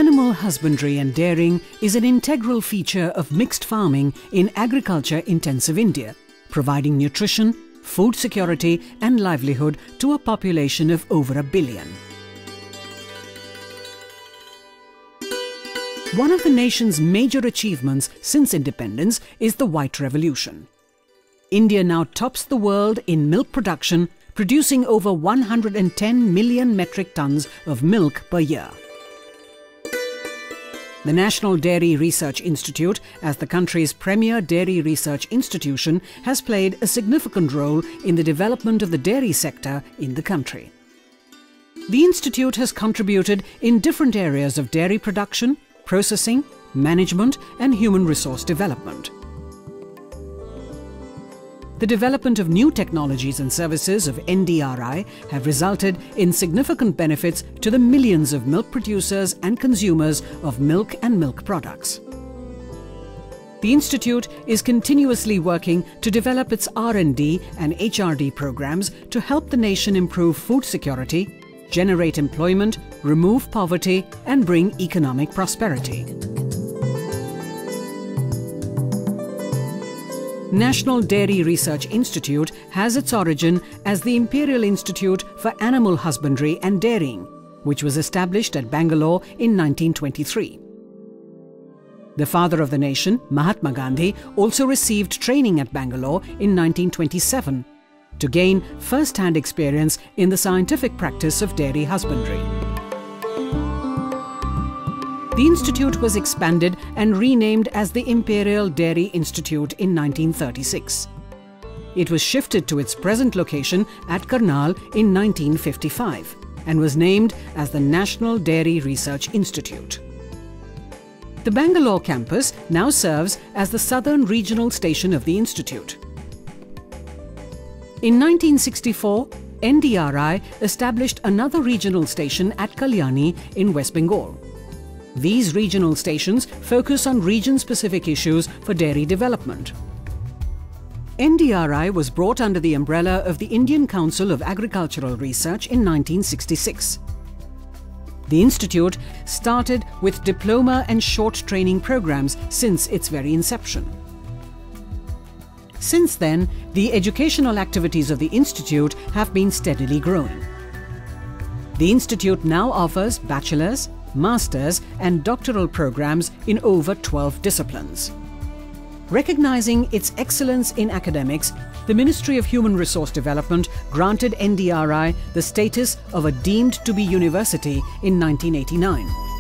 Animal husbandry and dairying is an integral feature of mixed farming in agriculture-intensive India, providing nutrition, food security and livelihood to a population of over 1 billion. One of the nation's major achievements since independence is the White Revolution. India now tops the world in milk production, producing over 110 million metric tons of milk per year. The National Dairy Research Institute, as the country's premier dairy research institution, has played a significant role in the development of the dairy sector in the country. The institute has contributed in different areas of dairy production, processing, management and human resource development. The development of new technologies and services of NDRI have resulted in significant benefits to the millions of milk producers and consumers of milk and milk products. The Institute is continuously working to develop its R&D and HRD programs to help the nation improve food security, generate employment, remove poverty and bring economic prosperity. National Dairy Research Institute has its origin as the Imperial Institute for Animal Husbandry and Dairying, which was established at Bangalore in 1923. The father of the nation, Mahatma Gandhi, also received training at Bangalore in 1927 to gain first-hand experience in the scientific practice of dairy husbandry. The institute was expanded and renamed as the Imperial Dairy Institute in 1936. It was shifted to its present location at Karnal in 1955 and was named as the National Dairy Research Institute. The Bangalore campus now serves as the southern regional station of the institute. In 1964, NDRI established another regional station at Kalyani in West Bengal. These regional stations focus on region-specific issues for dairy development. NDRI was brought under the umbrella of the Indian Council of Agricultural Research in 1966. The institute started with diploma and short training programs since its very inception. Since then, the educational activities of the institute have been steadily growing. The institute now offers bachelor's, master's and doctoral programs in over 12 disciplines. Recognizing its excellence in academics, the Ministry of Human Resource Development granted NDRI the status of a deemed to be university in 1989.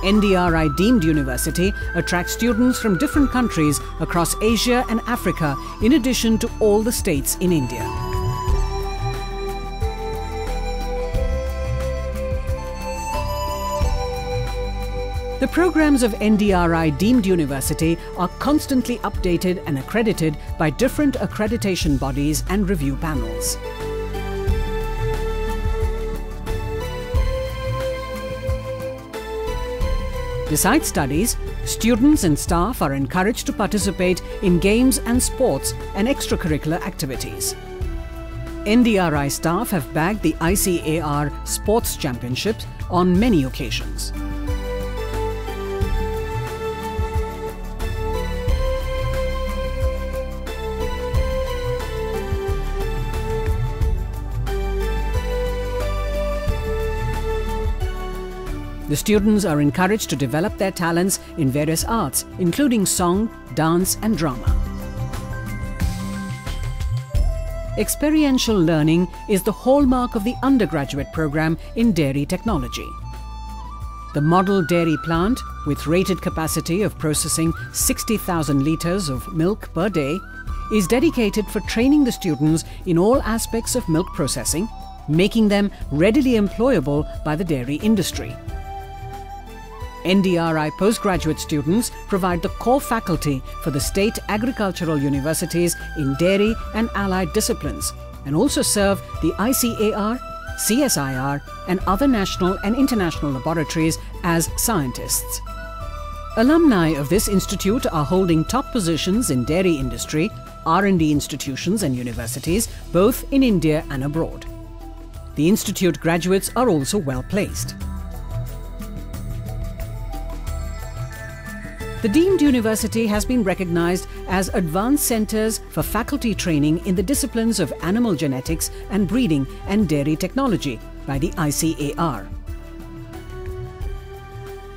NDRI deemed university attracts students from different countries across Asia and Africa, in addition to all the states in India. The programs of NDRI deemed university are constantly updated and accredited by different accreditation bodies and review panels. Besides studies, students and staff are encouraged to participate in games and sports and extracurricular activities. NDRI staff have bagged the ICAR Sports Championships on many occasions. The students are encouraged to develop their talents in various arts, including song, dance and drama. Experiential learning is the hallmark of the undergraduate program in dairy technology. The model dairy plant, with rated capacity of processing 60,000 litres of milk per day, is dedicated for training the students in all aspects of milk processing, making them readily employable by the dairy industry. NDRI postgraduate students provide the core faculty for the state agricultural universities in dairy and allied disciplines and also serve the ICAR, CSIR and other national and international laboratories as scientists. Alumni of this institute are holding top positions in dairy industry, R&D institutions and universities, both in India and abroad. The institute graduates are also well placed. The deemed university has been recognized as advanced centers for faculty training in the disciplines of animal genetics and breeding and dairy technology by the ICAR.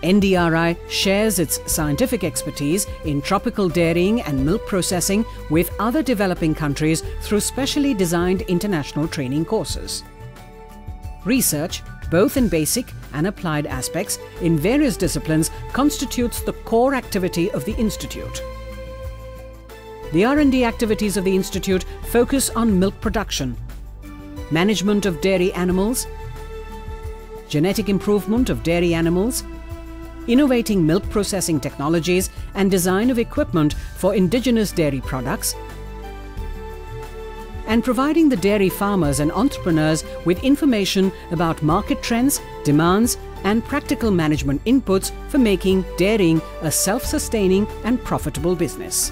NDRI shares its scientific expertise in tropical dairying and milk processing with other developing countries through specially designed international training courses. Research, both in basic and applied aspects, in various disciplines constitutes the core activity of the Institute. The R&D activities of the Institute focus on milk production, management of dairy animals, genetic improvement of dairy animals, innovating milk processing technologies and design of equipment for indigenous dairy products, and providing the dairy farmers and entrepreneurs with information about market trends, demands and practical management inputs for making dairying a self-sustaining and profitable business.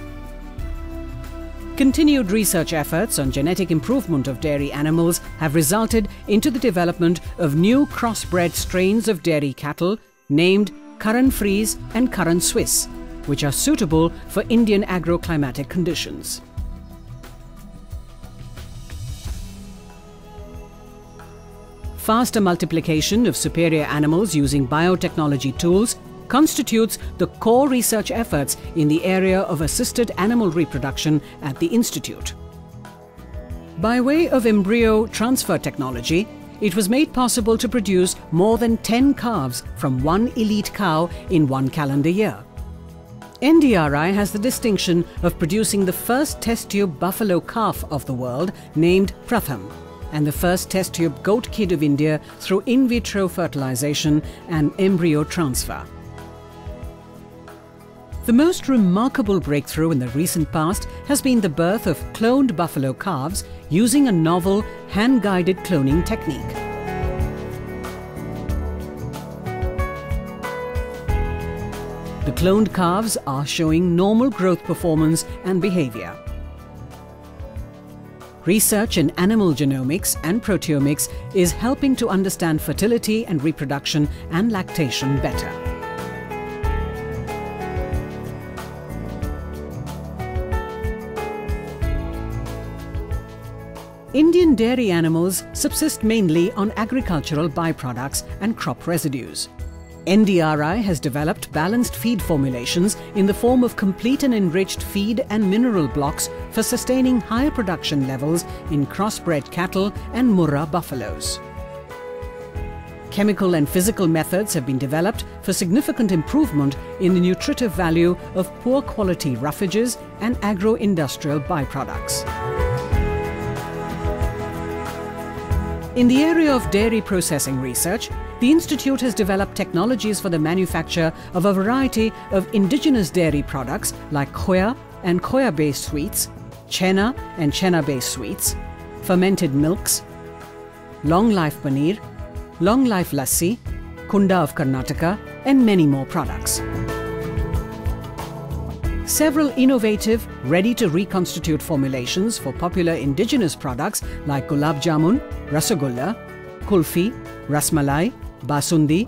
Continued research efforts on genetic improvement of dairy animals have resulted into the development of new crossbred strains of dairy cattle named Curran Frise and Curran Swiss, which are suitable for Indian agroclimatic conditions. Faster multiplication of superior animals using biotechnology tools constitutes the core research efforts in the area of assisted animal reproduction at the Institute. By way of embryo transfer technology, it was made possible to produce more than 10 calves from one elite cow in one calendar year. NDRI has the distinction of producing the first test tube buffalo calf of the world named Pratham, and the first test tube goat kid of India through in vitro fertilization and embryo transfer. The most remarkable breakthrough in the recent past has been the birth of cloned buffalo calves using a novel hand-guided cloning technique. The cloned calves are showing normal growth performance and behavior. Research in animal genomics and proteomics is helping to understand fertility and reproduction and lactation better. Indian dairy animals subsist mainly on agricultural byproducts and crop residues. NDRI has developed balanced feed formulations in the form of complete and enriched feed and mineral blocks for sustaining higher production levels in crossbred cattle and Murrah buffaloes. Chemical and physical methods have been developed for significant improvement in the nutritive value of poor quality roughages and agro-industrial byproducts. In the area of dairy processing research, the Institute has developed technologies for the manufacture of a variety of indigenous dairy products like khoya and khoya-based sweets, chena and chena-based sweets, fermented milks, long-life paneer, long-life lassi, kunda of Karnataka, and many more products. Several innovative, ready-to-reconstitute formulations for popular indigenous products like gulab jamun, rasagulla, kulfi, rasmalai, basundi,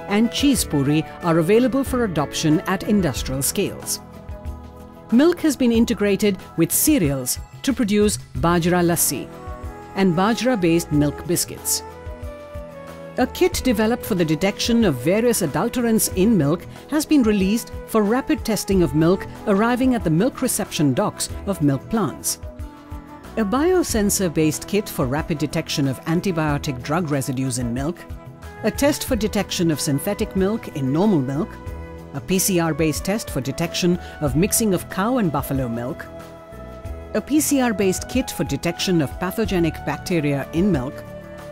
and cheese puri are available for adoption at industrial scales. Milk has been integrated with cereals to produce bajra lassi and bajra-based milk biscuits. A kit developed for the detection of various adulterants in milk has been released for rapid testing of milk arriving at the milk reception docks of milk plants. A biosensor-based kit for rapid detection of antibiotic drug residues in milk, a test for detection of synthetic milk in normal milk, a PCR-based test for detection of mixing of cow and buffalo milk, a PCR-based kit for detection of pathogenic bacteria in milk,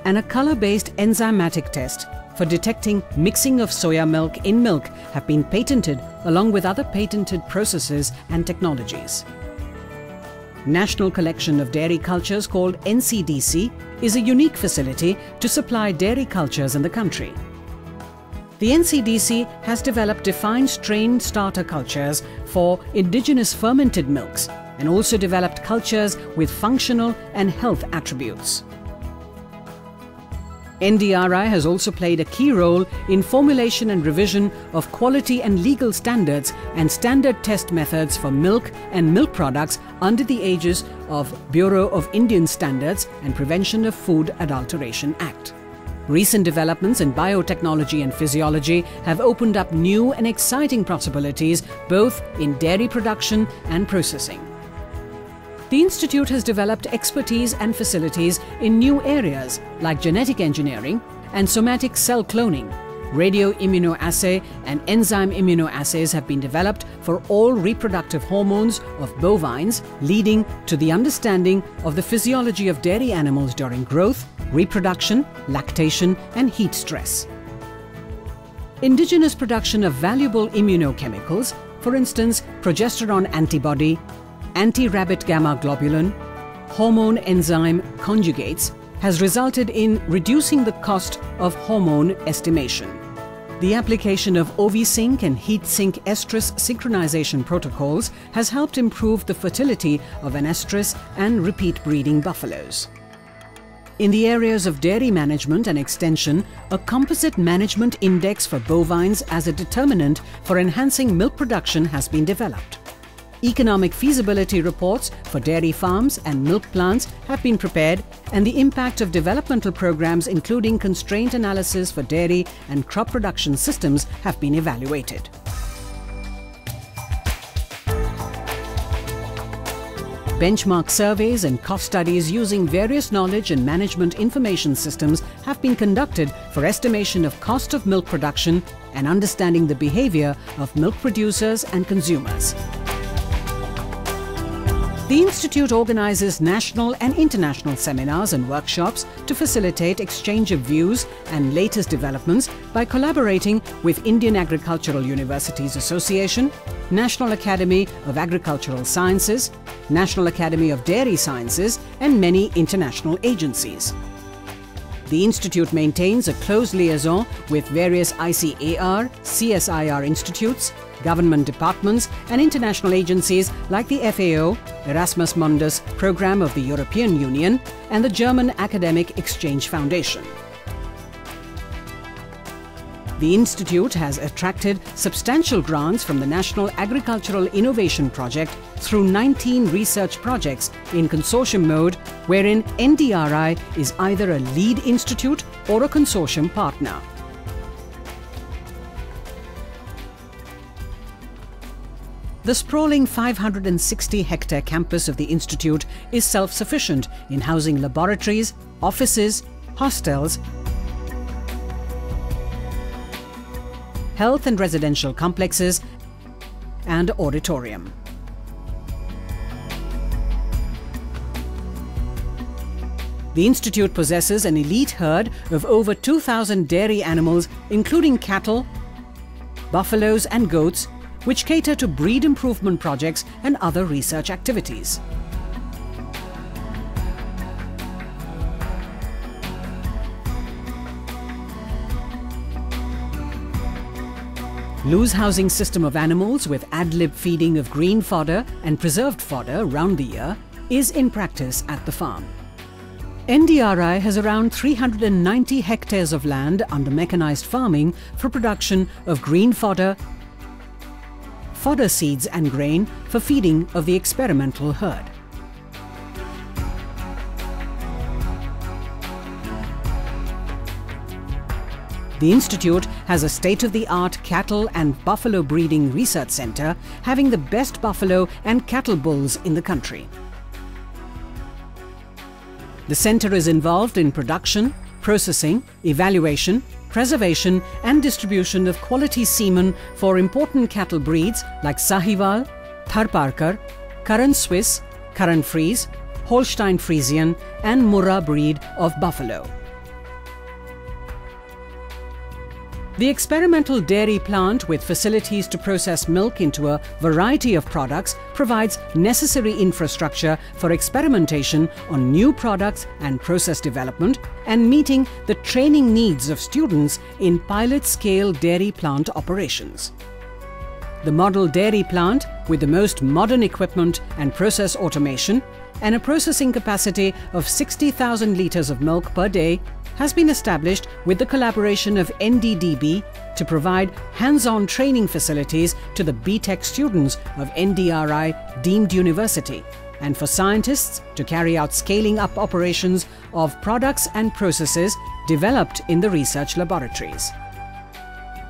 and a color-based enzymatic test for detecting mixing of soya milk in milk have been patented along with other patented processes and technologies. National Collection of Dairy Cultures, called NCDC, is a unique facility to supply dairy cultures in the country. The NCDC has developed defined strain starter cultures for indigenous fermented milks and also developed cultures with functional and health attributes. NDRI has also played a key role in formulation and revision of quality and legal standards and standard test methods for milk and milk products under the aegis of Bureau of Indian Standards and Prevention of Food Adulteration Act. Recent developments in biotechnology and physiology have opened up new and exciting possibilities both in dairy production and processing. The Institute has developed expertise and facilities in new areas like genetic engineering and somatic cell cloning. Radio-immunoassay and enzyme immunoassays have been developed for all reproductive hormones of bovines, leading to the understanding of the physiology of dairy animals during growth, reproduction, lactation, and heat stress. Indigenous production of valuable immunochemicals, for instance, progesterone antibody, anti-rabbit gamma globulin, hormone enzyme conjugates, has resulted in reducing the cost of hormone estimation. The application of OviSync and HeatSync estrus synchronization protocols has helped improve the fertility of an estrus and repeat breeding buffaloes. In the areas of dairy management and extension, a composite management index for bovines as a determinant for enhancing milk production has been developed. Economic feasibility reports for dairy farms and milk plants have been prepared, and the impact of developmental programs including constraint analysis for dairy and crop production systems have been evaluated. Benchmark surveys and cost studies using various knowledge and management information systems have been conducted for estimation of cost of milk production and understanding the behavior of milk producers and consumers. The Institute organizes national and international seminars and workshops to facilitate exchange of views and latest developments by collaborating with Indian Agricultural Universities Association, National Academy of Agricultural Sciences, National Academy of Dairy Sciences, and many international agencies. The Institute maintains a close liaison with various ICAR, CSIR institutes, government departments and international agencies like the FAO, Erasmus Mundus Programme of the European Union and the German Academic Exchange Foundation. The Institute has attracted substantial grants from the National Agricultural Innovation Project through 19 research projects in consortium mode, wherein NDRI is either a lead institute or a consortium partner. The sprawling 560-hectare campus of the Institute is self-sufficient in housing laboratories, offices, hostels, health and residential complexes, and auditorium. The Institute possesses an elite herd of over 2,000 dairy animals, including cattle, buffaloes and goats, which cater to breed improvement projects and other research activities. Loose housing system of animals with ad-lib feeding of green fodder and preserved fodder round the year is in practice at the farm. NDRI has around 390 hectares of land under mechanized farming for production of green fodder, fodder seeds and grain for feeding of the experimental herd. The Institute has a state-of-the-art cattle and buffalo breeding research center having the best buffalo and cattle bulls in the country. The center is involved in production, processing, evaluation, preservation and distribution of quality semen for important cattle breeds like Sahiwal, Tharparkar, Curran Swiss, Curran Frise, Holstein Friesian and Murrah breed of buffalo. The experimental dairy plant, with facilities to process milk into a variety of products, provides necessary infrastructure for experimentation on new products and process development and meeting the training needs of students in pilot-scale dairy plant operations. The model dairy plant, with the most modern equipment and process automation and a processing capacity of 60,000 litres of milk per day, has been established with the collaboration of NDDB to provide hands-on training facilities to the BTech students of NDRI deemed university and for scientists to carry out scaling up operations of products and processes developed in the research laboratories.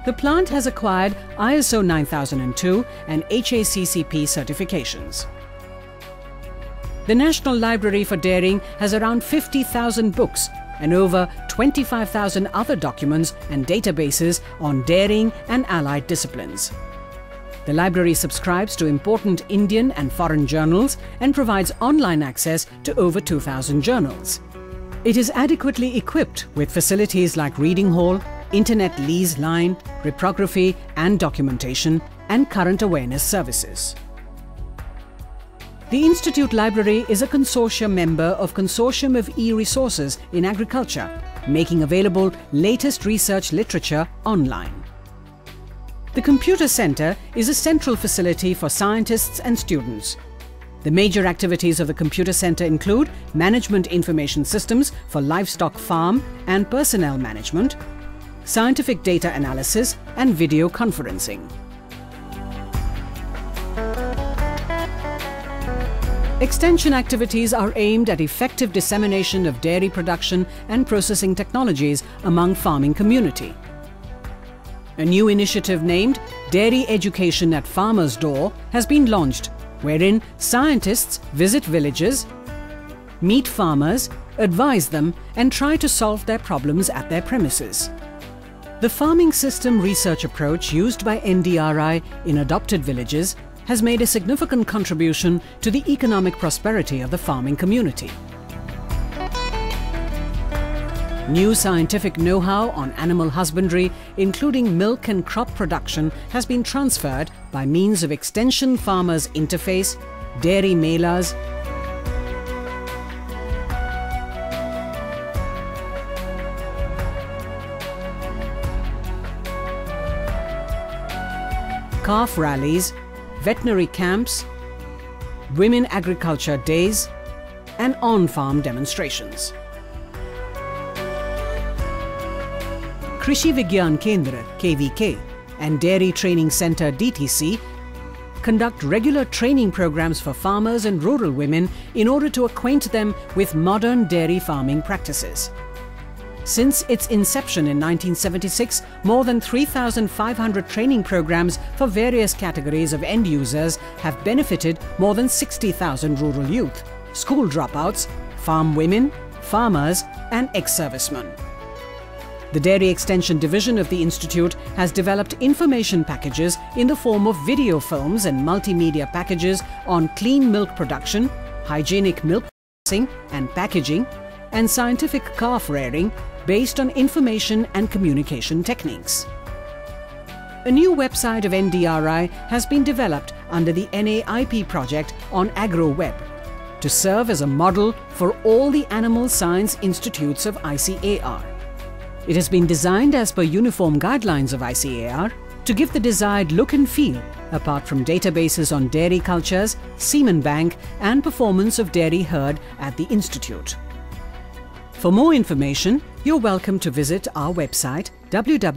The plant has acquired ISO 9002 and HACCP certifications. The National Library for Dairying has around 50,000 books and over 25,000 other documents and databases on dairying and allied disciplines. The library subscribes to important Indian and foreign journals and provides online access to over 2,000 journals. It is adequately equipped with facilities like reading hall, internet lease line, reprography and documentation, and current awareness services. The Institute Library is a consortium member of Consortium of e-Resources in Agriculture, making available latest research literature online. The Computer Centre is a central facility for scientists and students. The major activities of the Computer Centre include management information systems for livestock farm and personnel management, scientific data analysis and video conferencing. Extension activities are aimed at effective dissemination of dairy production and processing technologies among farming community. A new initiative named Dairy Education at Farmer's Door has been launched, wherein scientists visit villages, meet farmers, advise them and try to solve their problems at their premises. The farming system research approach used by NDRI in adopted villages has made a significant contribution to the economic prosperity of the farming community. New scientific know-how on animal husbandry, including milk and crop production, has been transferred by means of Extension Farmers Interface, dairy melas, calf rallies, veterinary camps, women agriculture days, and on-farm demonstrations. Krishi Vigyan Kendra (KVK) and Dairy Training Centre (DTC) conduct regular training programs for farmers and rural women in order to acquaint them with modern dairy farming practices. Since its inception in 1976, more than 3,500 training programs for various categories of end users have benefited more than 60,000 rural youth, school dropouts, farm women, farmers, and ex-servicemen. The Dairy Extension Division of the Institute has developed information packages in the form of video films and multimedia packages on clean milk production, hygienic milk processing and packaging, and scientific calf rearing based on information and communication techniques. A new website of NDRI has been developed under the NAIP project on AgroWeb to serve as a model for all the animal science institutes of ICAR. It has been designed as per uniform guidelines of ICAR to give the desired look and feel, apart from databases on dairy cultures, semen bank and performance of dairy herd at the institute. For more information, you're welcome to visit our website www.ndri.res.in.